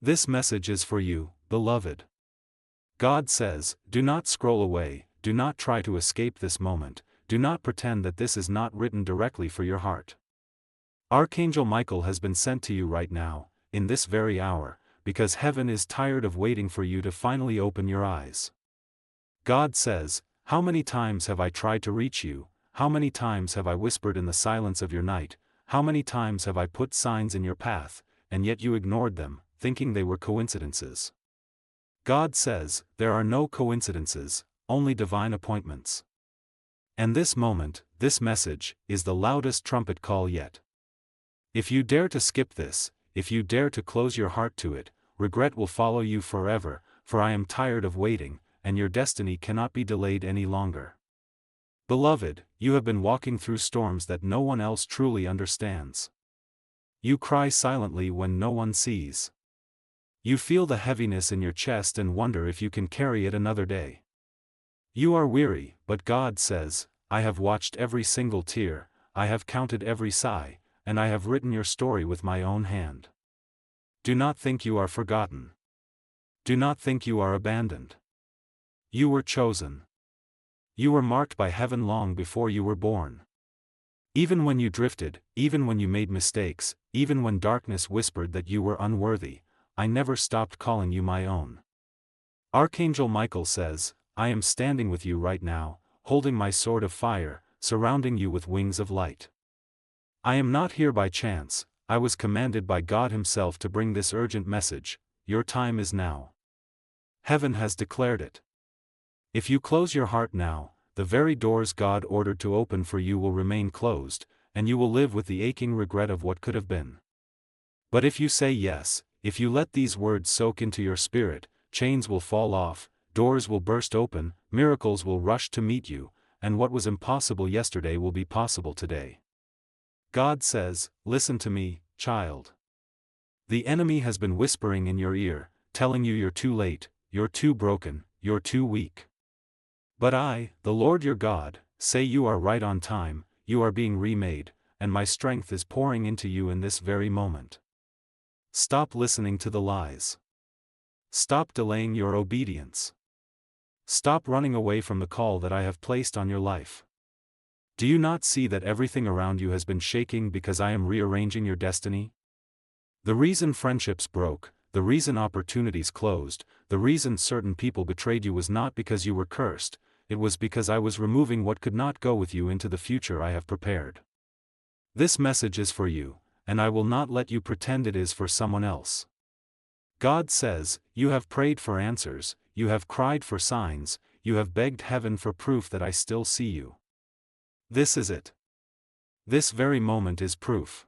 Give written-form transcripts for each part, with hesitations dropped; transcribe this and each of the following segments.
This message is for you, beloved. God says, do not scroll away, do not try to escape this moment, do not pretend that this is not written directly for your heart. Archangel Michael has been sent to you right now, in this very hour, because heaven is tired of waiting for you to finally open your eyes. God says, how many times have I tried to reach you, how many times have I whispered in the silence of your night, how many times have I put signs in your path, and yet you ignored them, thinking they were coincidences. God says, there are no coincidences, only divine appointments. And this moment, this message, is the loudest trumpet call yet. If you dare to skip this, if you dare to close your heart to it, regret will follow you forever, for I am tired of waiting, and your destiny cannot be delayed any longer. Beloved, you have been walking through storms that no one else truly understands. You cry silently when no one sees. You feel the heaviness in your chest and wonder if you can carry it another day. You are weary, but God says, I have watched every single tear, I have counted every sigh, and I have written your story with my own hand. Do not think you are forgotten. Do not think you are abandoned. You were chosen. You were marked by heaven long before you were born. Even when you drifted, even when you made mistakes, even when darkness whispered that you were unworthy, I never stopped calling you my own. Archangel Michael says, I am standing with you right now, holding my sword of fire, surrounding you with wings of light. I am not here by chance, I was commanded by God Himself to bring this urgent message, your time is now. Heaven has declared it. If you close your heart now, the very doors God ordered to open for you will remain closed, and you will live with the aching regret of what could have been. But if you say yes, if you let these words soak into your spirit, chains will fall off, doors will burst open, miracles will rush to meet you, and what was impossible yesterday will be possible today. God says, listen to me, child. The enemy has been whispering in your ear, telling you you're too late, you're too broken, you're too weak. But I, the Lord your God, say you are right on time, you are being remade, and my strength is pouring into you in this very moment. Stop listening to the lies. Stop delaying your obedience. Stop running away from the call that I have placed on your life. Do you not see that everything around you has been shaking because I am rearranging your destiny? The reason friendships broke, the reason opportunities closed, the reason certain people betrayed you was not because you were cursed, it was because I was removing what could not go with you into the future I have prepared. This message is for you, and I will not let you pretend it is for someone else. God says, you have prayed for answers, you have cried for signs, you have begged heaven for proof that I still see you. This is it. This very moment is proof.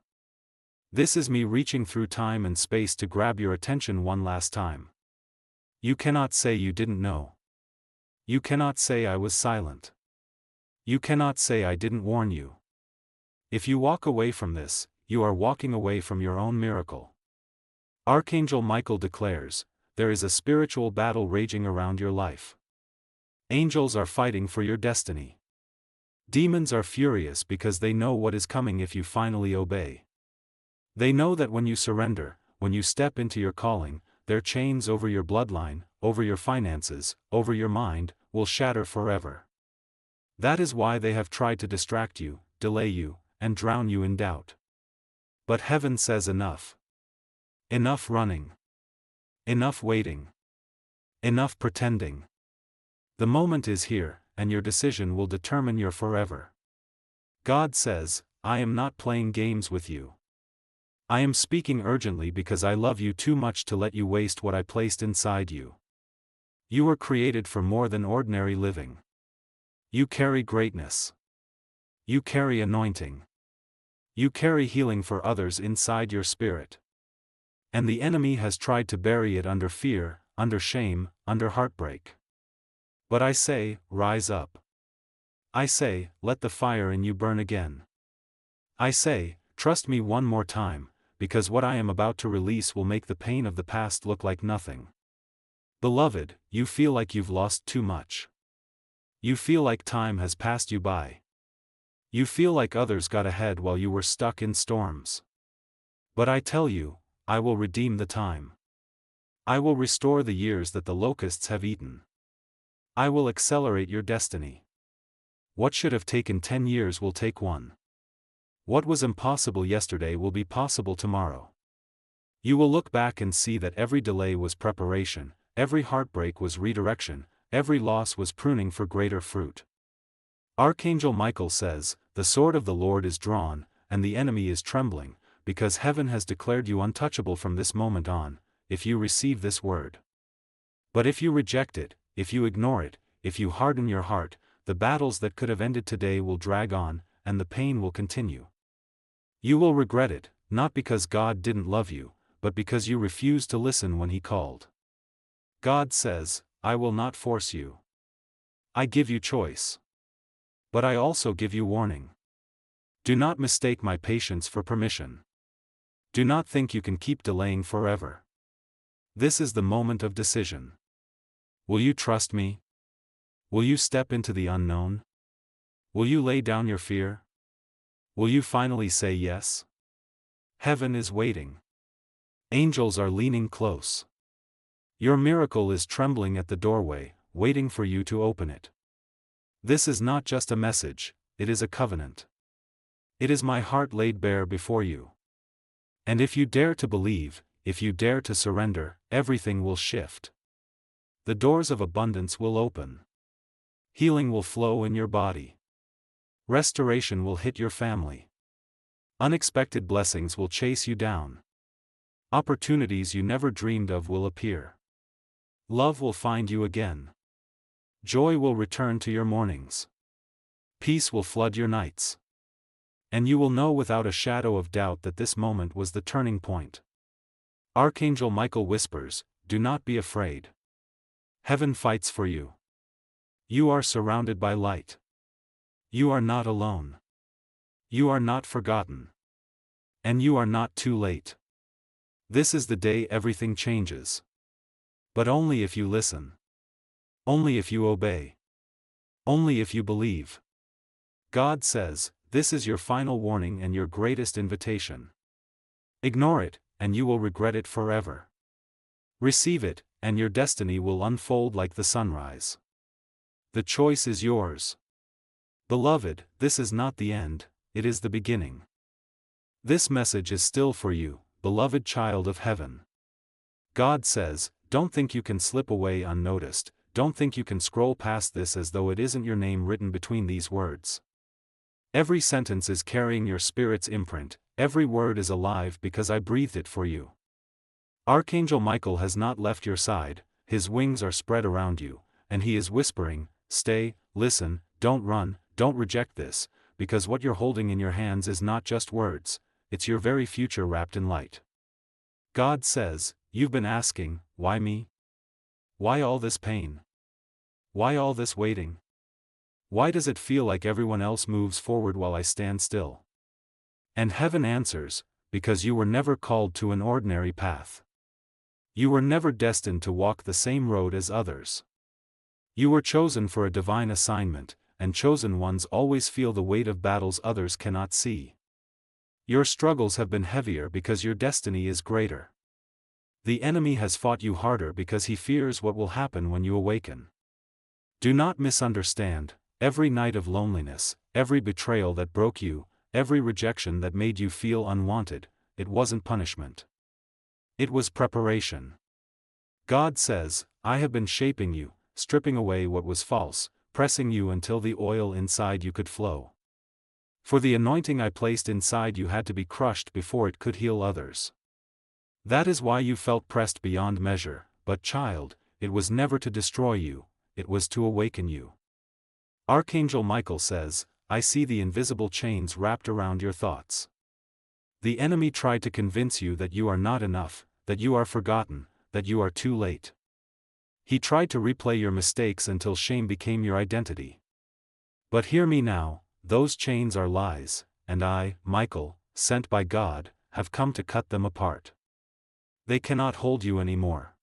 This is me reaching through time and space to grab your attention one last time. You cannot say you didn't know. You cannot say I was silent. You cannot say I didn't warn you. If you walk away from this, you are walking away from your own miracle. Archangel Michael declares, there is a spiritual battle raging around your life. Angels are fighting for your destiny. Demons are furious because they know what is coming if you finally obey. They know that when you surrender, when you step into your calling, their chains over your bloodline, over your finances, over your mind, will shatter forever. That is why they have tried to distract you, delay you, and drown you in doubt. But heaven says enough. Enough running. Enough waiting. Enough pretending. The moment is here, and your decision will determine your forever. God says, I am not playing games with you. I am speaking urgently because I love you too much to let you waste what I placed inside you. You were created for more than ordinary living. You carry greatness. You carry anointing. You carry healing for others inside your spirit. And the enemy has tried to bury it under fear, under shame, under heartbreak. But I say, rise up. I say, let the fire in you burn again. I say, trust me one more time, because what I am about to release will make the pain of the past look like nothing. Beloved, you feel like you've lost too much. You feel like time has passed you by. You feel like others got ahead while you were stuck in storms. But I tell you, I will redeem the time. I will restore the years that the locusts have eaten. I will accelerate your destiny. What should have taken 10 years will take 1. What was impossible yesterday will be possible tomorrow. You will look back and see that every delay was preparation, every heartbreak was redirection, every loss was pruning for greater fruit. Archangel Michael says, "The sword of the Lord is drawn, and the enemy is trembling, because heaven has declared you untouchable from this moment on, if you receive this word. But if you reject it, if you ignore it, if you harden your heart, the battles that could have ended today will drag on, and the pain will continue. You will regret it, not because God didn't love you, but because you refused to listen when He called." God says, "I will not force you. I give you choice. But I also give you warning. Do not mistake my patience for permission. Do not think you can keep delaying forever. This is the moment of decision. Will you trust me? Will you step into the unknown? Will you lay down your fear? Will you finally say yes? Heaven is waiting. Angels are leaning close. Your miracle is trembling at the doorway, waiting for you to open it. This is not just a message, it is a covenant. It is my heart laid bare before you. And if you dare to believe, if you dare to surrender, everything will shift. The doors of abundance will open. Healing will flow in your body. Restoration will hit your family. Unexpected blessings will chase you down. Opportunities you never dreamed of will appear. Love will find you again. Joy will return to your mornings. Peace will flood your nights. And you will know without a shadow of doubt that this moment was the turning point. Archangel Michael whispers, "Do not be afraid. Heaven fights for you. You are surrounded by light. You are not alone. You are not forgotten. And you are not too late. This is the day everything changes. But only if you listen. Only if you obey. Only if you believe." God says, this is your final warning and your greatest invitation. Ignore it, and you will regret it forever. Receive it, and your destiny will unfold like the sunrise. The choice is yours. Beloved, this is not the end, it is the beginning. This message is still for you, beloved child of heaven. God says, don't think you can slip away unnoticed, don't think you can scroll past this as though it isn't your name written between these words. Every sentence is carrying your spirit's imprint, every word is alive because I breathed it for you. Archangel Michael has not left your side, his wings are spread around you, and he is whispering, stay, listen, don't run, don't reject this, because what you're holding in your hands is not just words, it's your very future wrapped in light. God says, you've been asking, why me? Why all this pain? Why all this waiting? Why does it feel like everyone else moves forward while I stand still? And heaven answers, because you were never called to an ordinary path. You were never destined to walk the same road as others. You were chosen for a divine assignment, and chosen ones always feel the weight of battles others cannot see. Your struggles have been heavier because your destiny is greater. The enemy has fought you harder because he fears what will happen when you awaken. Do not misunderstand, every night of loneliness, every betrayal that broke you, every rejection that made you feel unwanted, it wasn't punishment. It was preparation. God says, I have been shaping you, stripping away what was false, pressing you until the oil inside you could flow. For the anointing I placed inside you had to be crushed before it could heal others. That is why you felt pressed beyond measure, but child, it was never to destroy you, it was to awaken you. Archangel Michael says, I see the invisible chains wrapped around your thoughts. The enemy tried to convince you that you are not enough, that you are forgotten, that you are too late. He tried to replay your mistakes until shame became your identity. But hear me now, those chains are lies, and I, Michael, sent by God, have come to cut them apart. They cannot hold you anymore.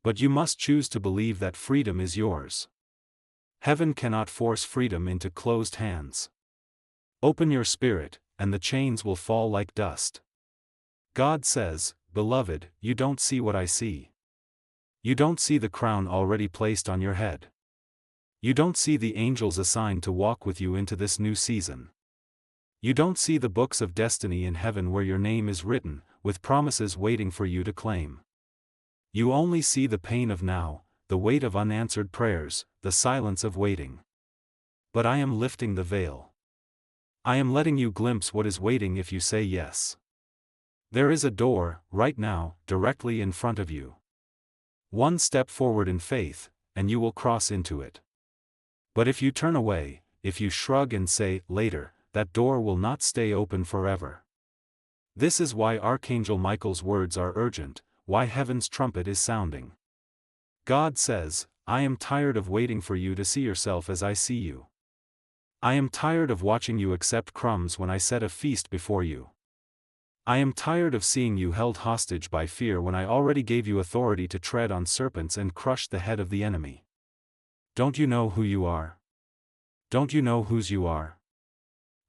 But you must choose to believe that freedom is yours. Heaven cannot force freedom into closed hands. Open your spirit, and the chains will fall like dust. God says, beloved, you don't see what I see. You don't see the crown already placed on your head. You don't see the angels assigned to walk with you into this new season. You don't see the books of destiny in heaven where your name is written, with promises waiting for you to claim. You only see the pain of now, the weight of unanswered prayers, the silence of waiting. But I am lifting the veil. I am letting you glimpse what is waiting if you say yes. There is a door, right now, directly in front of you. One step forward in faith, and you will cross into it. But if you turn away, if you shrug and say, later, that door will not stay open forever. This is why Archangel Michael's words are urgent, why heaven's trumpet is sounding. God says, I am tired of waiting for you to see yourself as I see you. I am tired of watching you accept crumbs when I set a feast before you. I am tired of seeing you held hostage by fear when I already gave you authority to tread on serpents and crush the head of the enemy. Don't you know who you are? Don't you know whose you are?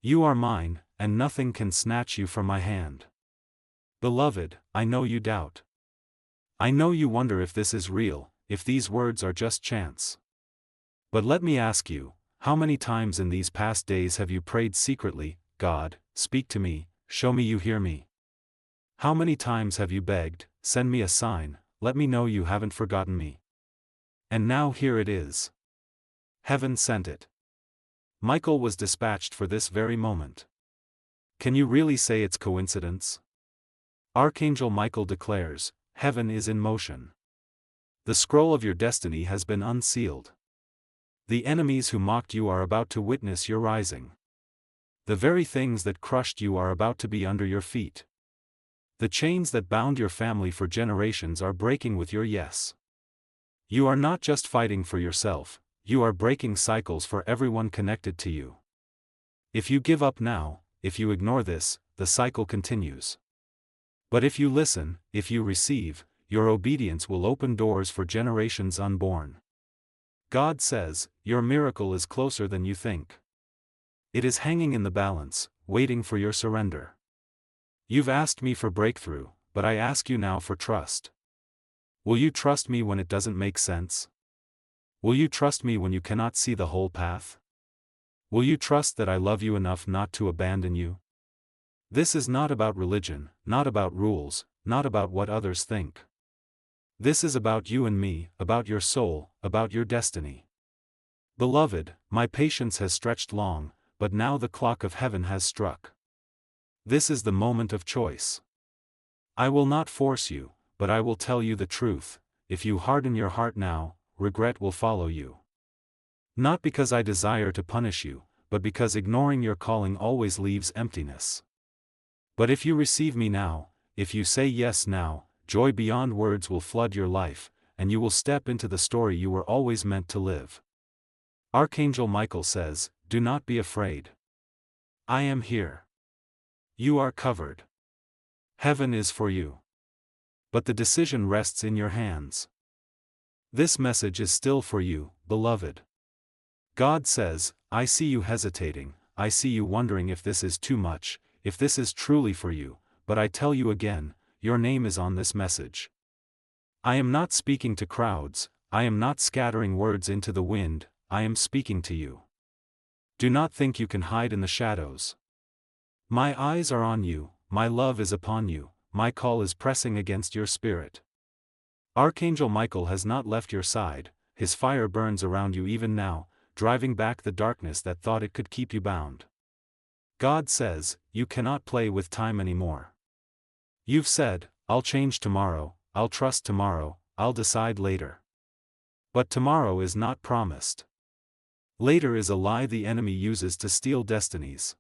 You are mine, and nothing can snatch you from my hand. Beloved, I know you doubt. I know you wonder if this is real, if these words are just chance. But let me ask you, how many times in these past days have you prayed secretly, God, speak to me, show me you hear me? How many times have you begged, send me a sign, let me know you haven't forgotten me? And now here it is. Heaven sent it. Michael was dispatched for this very moment. Can you really say it's coincidence? Archangel Michael declares, heaven is in motion. The scroll of your destiny has been unsealed. The enemies who mocked you are about to witness your rising. The very things that crushed you are about to be under your feet. The chains that bound your family for generations are breaking with your yes. You are not just fighting for yourself, you are breaking cycles for everyone connected to you. If you give up now, if you ignore this, the cycle continues. But if you listen, if you receive, your obedience will open doors for generations unborn. God says, your miracle is closer than you think. It is hanging in the balance, waiting for your surrender. You've asked me for breakthrough, but I ask you now for trust. Will you trust me when it doesn't make sense? Will you trust me when you cannot see the whole path? Will you trust that I love you enough not to abandon you? This is not about religion, not about rules, not about what others think. This is about you and me, about your soul, about your destiny. Beloved, my patience has stretched long, but now the clock of heaven has struck. This is the moment of choice. I will not force you, but I will tell you the truth. If you harden your heart now, regret will follow you. Not because I desire to punish you, but because ignoring your calling always leaves emptiness. But if you receive me now, if you say yes now, joy beyond words will flood your life, and you will step into the story you were always meant to live. Archangel Michael says, do not be afraid. I am here. You are covered. Heaven is for you. But the decision rests in your hands. This message is still for you, beloved. God says, I see you hesitating, I see you wondering if this is too much, if this is truly for you, but I tell you again, your name is on this message. I am not speaking to crowds, I am not scattering words into the wind, I am speaking to you. Do not think you can hide in the shadows. My eyes are on you, my love is upon you, my call is pressing against your spirit. Archangel Michael has not left your side, his fire burns around you even now, driving back the darkness that thought it could keep you bound. God says, you cannot play with time anymore. You've said, I'll change tomorrow, I'll trust tomorrow, I'll decide later. But tomorrow is not promised. Later is a lie the enemy uses to steal destinies.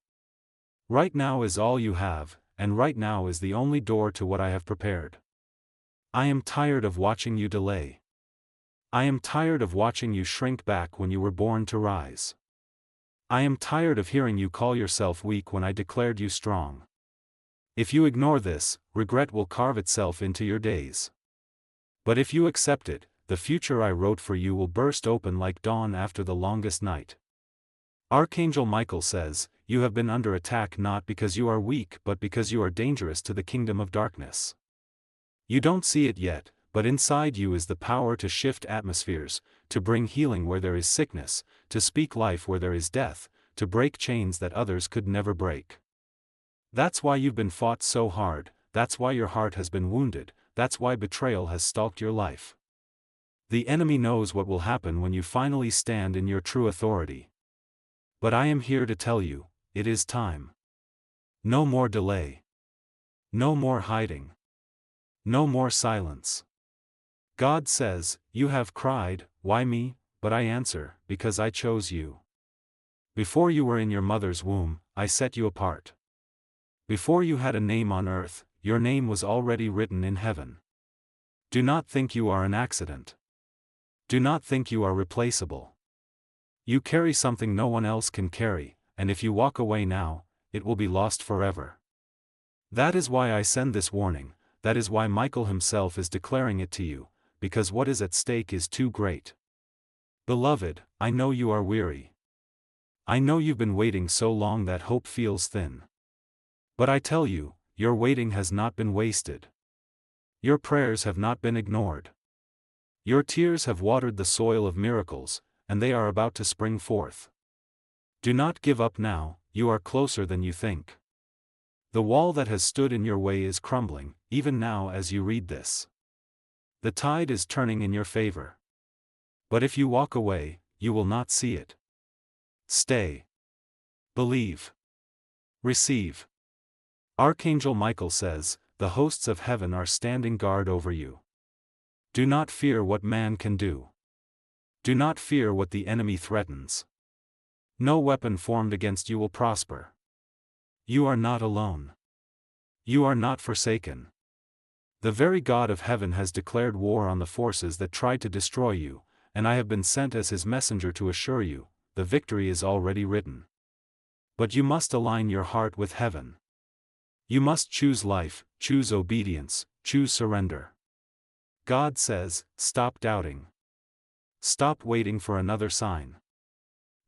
Right now is all you have, and right now is the only door to what I have prepared. I am tired of watching you delay. I am tired of watching you shrink back when you were born to rise. I am tired of hearing you call yourself weak when I declared you strong. If you ignore this, regret will carve itself into your days. But if you accept it, the future I wrote for you will burst open like dawn after the longest night. Archangel Michael says, you have been under attack not because you are weak but because you are dangerous to the kingdom of darkness. You don't see it yet, but inside you is the power to shift atmospheres, to bring healing where there is sickness, to speak life where there is death, to break chains that others could never break. That's why you've been fought so hard, that's why your heart has been wounded, that's why betrayal has stalked your life. The enemy knows what will happen when you finally stand in your true authority. But I am here to tell you, it is time. No more delay. No more hiding. No more silence. God says, "You have cried, why me?" But I answer, because I chose you. Before you were in your mother's womb, I set you apart. Before you had a name on earth, your name was already written in heaven. Do not think you are an accident. Do not think you are replaceable. You carry something no one else can carry, and if you walk away now, it will be lost forever. That is why I send this warning, that is why Michael himself is declaring it to you, because what is at stake is too great. Beloved, I know you are weary. I know you've been waiting so long that hope feels thin. But I tell you, your waiting has not been wasted. Your prayers have not been ignored. Your tears have watered the soil of miracles, and they are about to spring forth. Do not give up now, you are closer than you think. The wall that has stood in your way is crumbling, even now as you read this. The tide is turning in your favor. But if you walk away, you will not see it. Stay. Believe. Receive. Archangel Michael says, "The hosts of heaven are standing guard over you." Do not fear what man can do. Do not fear what the enemy threatens. No weapon formed against you will prosper. You are not alone. You are not forsaken. The very God of heaven has declared war on the forces that tried to destroy you, and I have been sent as his messenger to assure you, the victory is already written. But you must align your heart with heaven. You must choose life, choose obedience, choose surrender. God says, stop doubting. Stop waiting for another sign.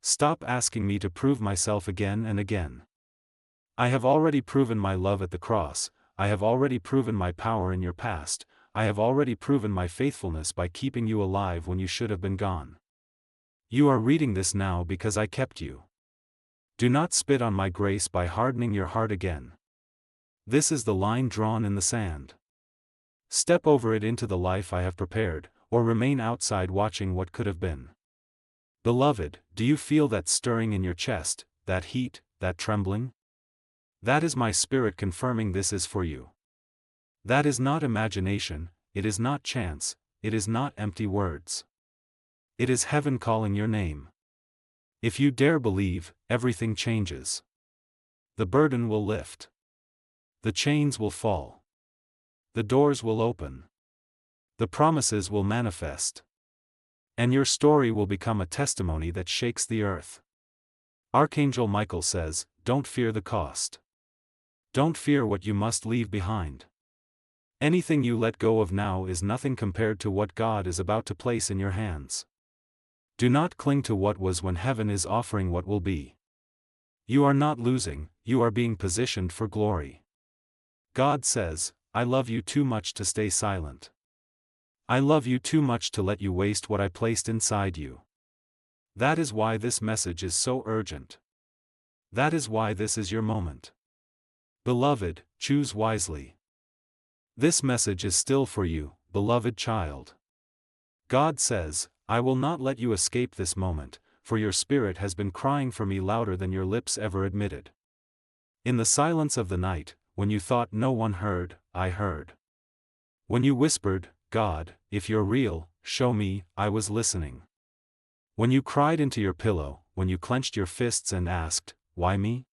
Stop asking me to prove myself again and again. I have already proven my love at the cross, I have already proven my power in your past, I have already proven my faithfulness by keeping you alive when you should have been gone. You are reading this now because I kept you. Do not spit on my grace by hardening your heart again. This is the line drawn in the sand. Step over it into the life I have prepared, or remain outside watching what could have been. Beloved, do you feel that stirring in your chest, that heat, that trembling? That is my spirit confirming this is for you. That is not imagination, it is not chance, it is not empty words. It is heaven calling your name. If you dare believe, everything changes. The burden will lift. The chains will fall. The doors will open. The promises will manifest. And your story will become a testimony that shakes the earth. Archangel Michael says, don't fear the cost. Don't fear what you must leave behind. Anything you let go of now is nothing compared to what God is about to place in your hands. Do not cling to what was when heaven is offering what will be. You are not losing, you are being positioned for glory. God says, I love you too much to stay silent. I love you too much to let you waste what I placed inside you. That is why this message is so urgent. That is why this is your moment. Beloved, choose wisely. This message is still for you, beloved child. God says, I will not let you escape this moment, for your spirit has been crying for me louder than your lips ever admitted. In the silence of the night, when you thought no one heard, I heard. When you whispered, God, if you're real, show me, I was listening. When you cried into your pillow, when you clenched your fists and asked, why me?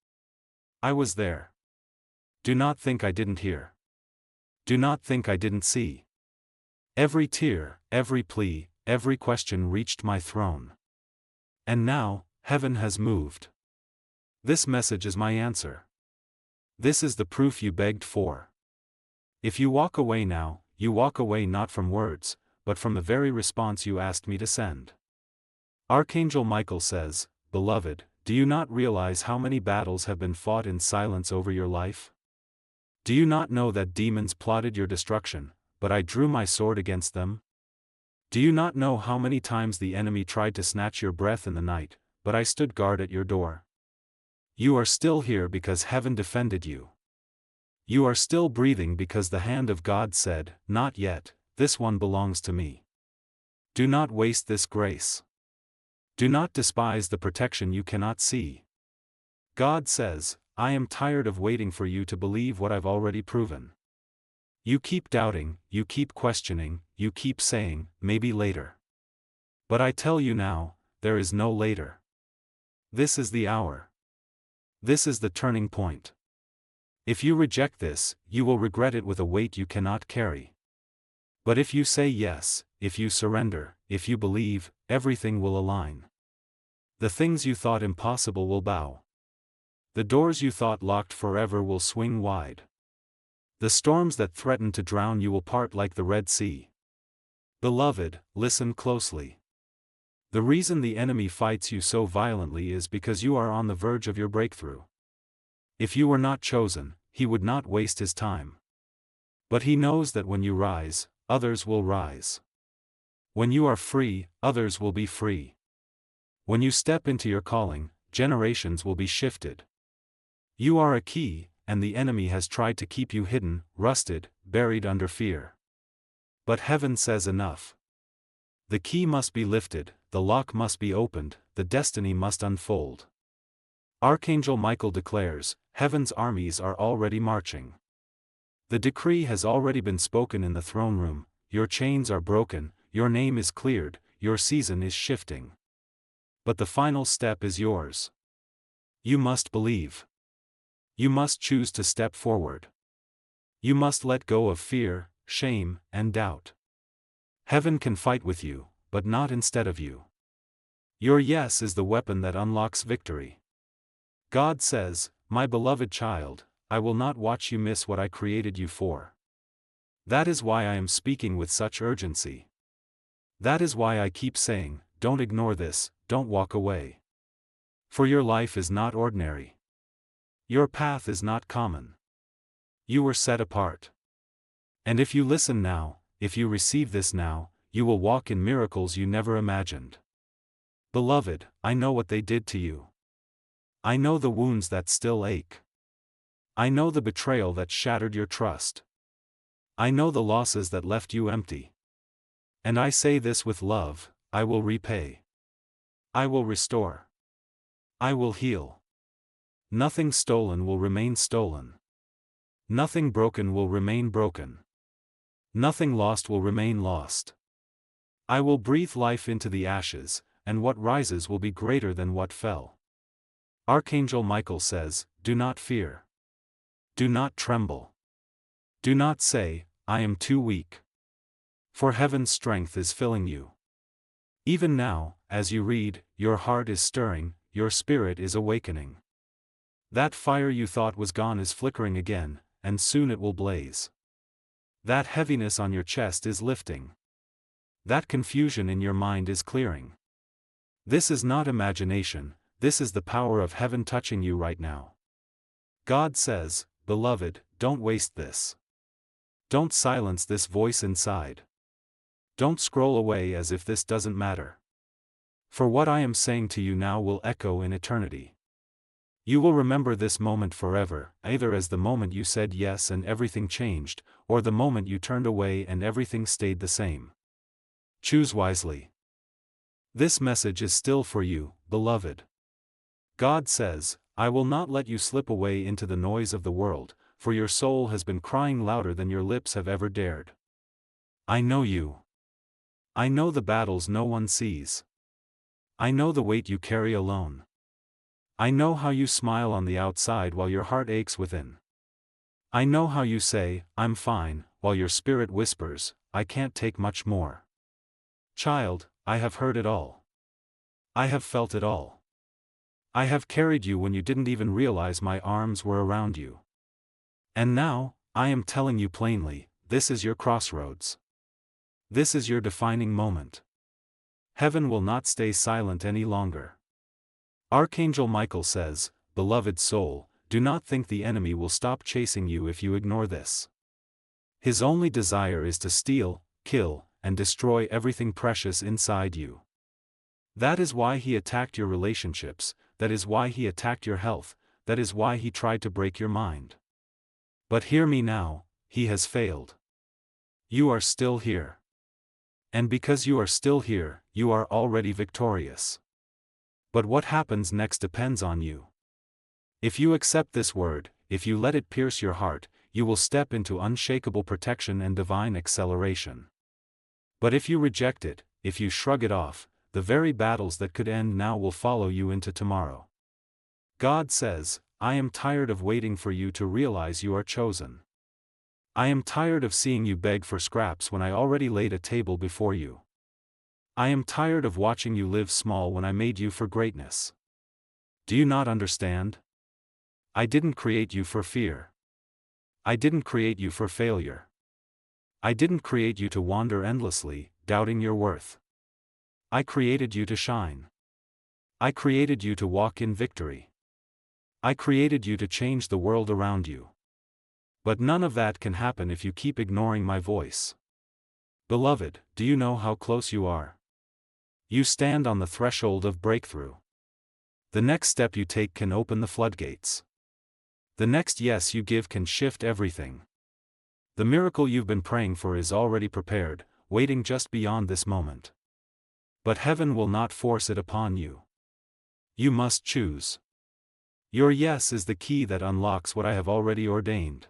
I was there. Do not think I didn't hear. Do not think I didn't see. Every tear, every plea, every question reached my throne. And now, heaven has moved. This message is my answer. This is the proof you begged for. If you walk away now, you walk away not from words, but from the very response you asked me to send. Archangel Michael says, Beloved, do you not realize how many battles have been fought in silence over your life? Do you not know that demons plotted your destruction, but I drew my sword against them? Do you not know how many times the enemy tried to snatch your breath in the night, but I stood guard at your door? You are still here because heaven defended you. You are still breathing because the hand of God said, "Not yet, this one belongs to me." Do not waste this grace. Do not despise the protection you cannot see. God says, "I am tired of waiting for you to believe what I've already proven." You keep doubting, you keep questioning, you keep saying, "Maybe later." But I tell you now, there is no later. This is the hour. This is the turning point. If you reject this, you will regret it with a weight you cannot carry. But if you say yes, if you surrender, if you believe, everything will align. The things you thought impossible will bow. The doors you thought locked forever will swing wide. The storms that threatened to drown you will part like the Red Sea. Beloved, listen closely. The reason the enemy fights you so violently is because you are on the verge of your breakthrough. If you were not chosen, he would not waste his time. But he knows that when you rise, others will rise. When you are free, others will be free. When you step into your calling, generations will be shifted. You are a key, and the enemy has tried to keep you hidden, rusted, buried under fear. But heaven says enough. The key must be lifted, the lock must be opened, the destiny must unfold. Archangel Michael declares, heaven's armies are already marching. The decree has already been spoken in the throne room, your chains are broken, your name is cleared, your season is shifting. But the final step is yours. You must believe. You must choose to step forward. You must let go of fear, shame, and doubt. Heaven can fight with you, but not instead of you. Your yes is the weapon that unlocks victory. God says, "My beloved child, I will not watch you miss what I created you for." That is why I am speaking with such urgency. That is why I keep saying, don't ignore this, don't walk away. For your life is not ordinary. Your path is not common. You were set apart. And if you listen now, if you receive this now, you will walk in miracles you never imagined. Beloved, I know what they did to you. I know the wounds that still ache. I know the betrayal that shattered your trust. I know the losses that left you empty. And I say this with love, I will repay. I will restore. I will heal. Nothing stolen will remain stolen. Nothing broken will remain broken. Nothing lost will remain lost. I will breathe life into the ashes, and what rises will be greater than what fell. Archangel Michael says, do not fear. Do not tremble. Do not say, I am too weak. For heaven's strength is filling you. Even now, as you read, your heart is stirring, your spirit is awakening. That fire you thought was gone is flickering again, and soon it will blaze. That heaviness on your chest is lifting. That confusion in your mind is clearing. This is not imagination, this is the power of heaven touching you right now. God says, beloved, don't waste this. Don't silence this voice inside. Don't scroll away as if this doesn't matter. For what I am saying to you now will echo in eternity. You will remember this moment forever, either as the moment you said yes and everything changed, or the moment you turned away and everything stayed the same. Choose wisely. This message is still for you, beloved. God says, I will not let you slip away into the noise of the world, for your soul has been crying louder than your lips have ever dared. I know you. I know the battles no one sees. I know the weight you carry alone. I know how you smile on the outside while your heart aches within. I know how you say, I'm fine, while your spirit whispers, I can't take much more. Child, I have heard it all. I have felt it all. I have carried you when you didn't even realize my arms were around you. And now, I am telling you plainly, this is your crossroads. This is your defining moment. Heaven will not stay silent any longer. Archangel Michael says, beloved soul, do not think the enemy will stop chasing you if you ignore this. His only desire is to steal, kill, and destroy everything precious inside you. That is why he attacked your relationships, that is why he attacked your health, that is why he tried to break your mind. But hear me now, he has failed. You are still here. And because you are still here, you are already victorious. But what happens next depends on you. If you accept this word, if you let it pierce your heart, you will step into unshakable protection and divine acceleration. But if you reject it, if you shrug it off, the very battles that could end now will follow you into tomorrow. God says, I am tired of waiting for you to realize you are chosen. I am tired of seeing you beg for scraps when I already laid a table before you. I am tired of watching you live small when I made you for greatness. Do you not understand? I didn't create you for fear. I didn't create you for failure. I didn't create you to wander endlessly, doubting your worth. I created you to shine. I created you to walk in victory. I created you to change the world around you. But none of that can happen if you keep ignoring my voice. Beloved, do you know how close you are? You stand on the threshold of breakthrough. The next step you take can open the floodgates. The next yes you give can shift everything. The miracle you've been praying for is already prepared, waiting just beyond this moment. But heaven will not force it upon you. You must choose. Your yes is the key that unlocks what I have already ordained.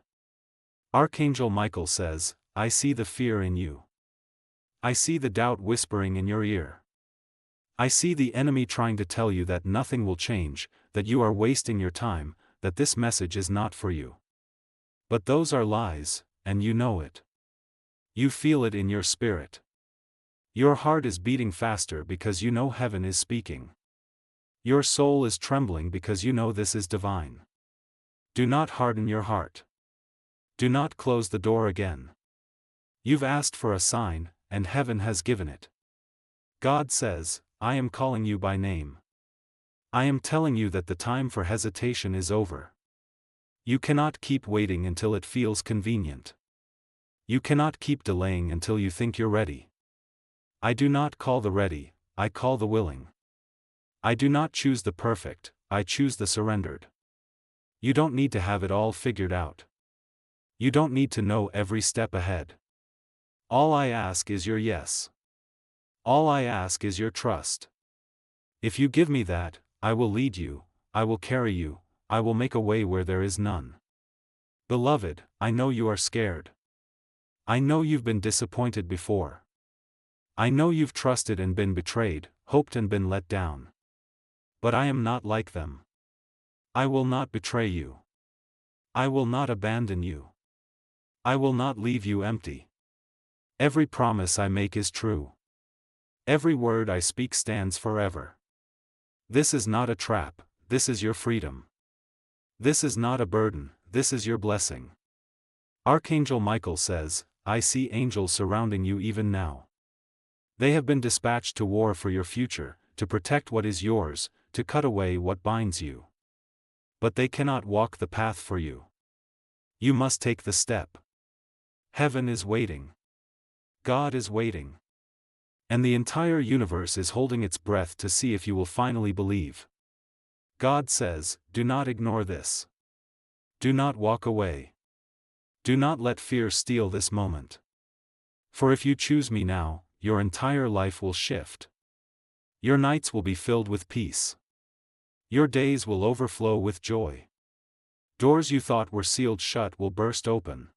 Archangel Michael says, I see the fear in you. I see the doubt whispering in your ear. I see the enemy trying to tell you that nothing will change, that you are wasting your time, that this message is not for you. But those are lies, and you know it. You feel it in your spirit. Your heart is beating faster because you know heaven is speaking. Your soul is trembling because you know this is divine. Do not harden your heart. Do not close the door again. You've asked for a sign, and heaven has given it. God says, I am calling you by name. I am telling you that the time for hesitation is over. You cannot keep waiting until it feels convenient. You cannot keep delaying until you think you're ready. I do not call the ready, I call the willing. I do not choose the perfect, I choose the surrendered. You don't need to have it all figured out. You don't need to know every step ahead. All I ask is your yes. All I ask is your trust. If you give me that, I will lead you, I will carry you, I will make a way where there is none. Beloved, I know you are scared. I know you've been disappointed before. I know you've trusted and been betrayed, hoped and been let down. But I am not like them. I will not betray you. I will not abandon you. I will not leave you empty. Every promise I make is true. Every word I speak stands forever. This is not a trap, this is your freedom. This is not a burden, this is your blessing. Archangel Michael says, I see angels surrounding you even now. They have been dispatched to war for your future, to protect what is yours, to cut away what binds you. But they cannot walk the path for you. You must take the step. Heaven is waiting. God is waiting. And the entire universe is holding its breath to see if you will finally believe. God says, do not ignore this. Do not walk away. Do not let fear steal this moment. For if you choose me now, your entire life will shift. Your nights will be filled with peace. Your days will overflow with joy. Doors you thought were sealed shut will burst open.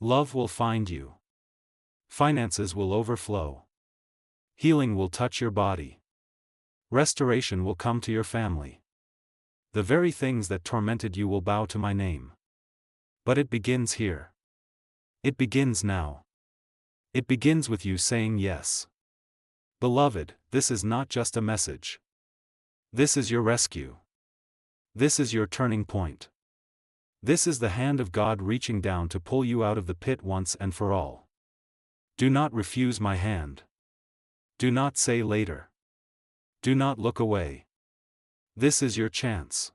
Love will find you. Finances will overflow. Healing will touch your body. Restoration will come to your family. The very things that tormented you will bow to my name. But it begins here. It begins now. It begins with you saying yes. Beloved, this is not just a message. This is your rescue. This is your turning point. This is the hand of God reaching down to pull you out of the pit once and for all. Do not refuse my hand. Do not say later. Do not look away. This is your chance.